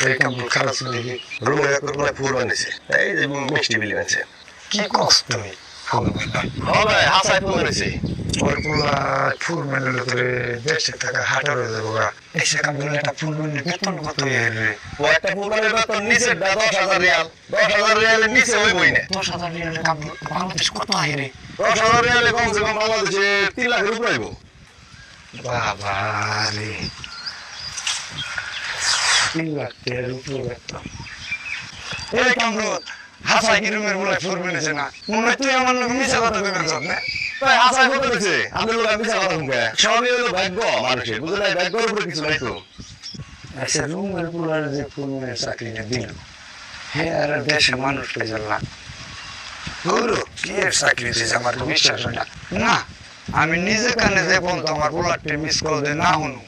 এই কামড় খারাপ ছিল দেখি রুমে একবার ফুল বানিয়েছে এই যে মিষ্টি বিলি বানিয়েছে কি কষ্ট তুমি ফুল বানা হবে হাসাই ফুল বানিয়েছে ওর পুরা ফুল বানালে তোরে দেশে থাকা হাটার হয়ে যাবো এসে কামড় একটা ফুল বানিয়ে বেতন কত রে ও একটা ফুল বানিয়ে বেতন নিচে 10,000 রিয়াল 10,000 রিয়ালের নিচে ওই বই না 10,000 রিয়ালের কামড় বাংলাদেশ কত আয় রে 10,000 রিয়ালে কমসে কম বাংলাদেশে 3 লাখের উপরে আইবো বাবা রে 3 লাখ টাকার উপরে বেতন এই কামড় হাসাই কি রুমের বলে ফুল বানিয়েছে না মনে তুই আমার লোক মিছা কথা কইবেন সব না তাই হাসাই কত দিছে আমি লোক মিছা কথা কইবে সবই হলো ভাগ্য মানুষের বুঝলে না ভাগ্যের উপরে কিছু নাই তো আচ্ছা রুমের পুরার যে ফুল মানে চাকরিটা দিল হ্যাঁ আর দেশে মানুষ পেয়ে না হলো কি এর চাকরি দিয়েছে আমার বিশ্বাস হয় না না আমি নিজে কানে যে পর্যন্ত আমার পোলারটি মিস কল দিয়ে না শুনু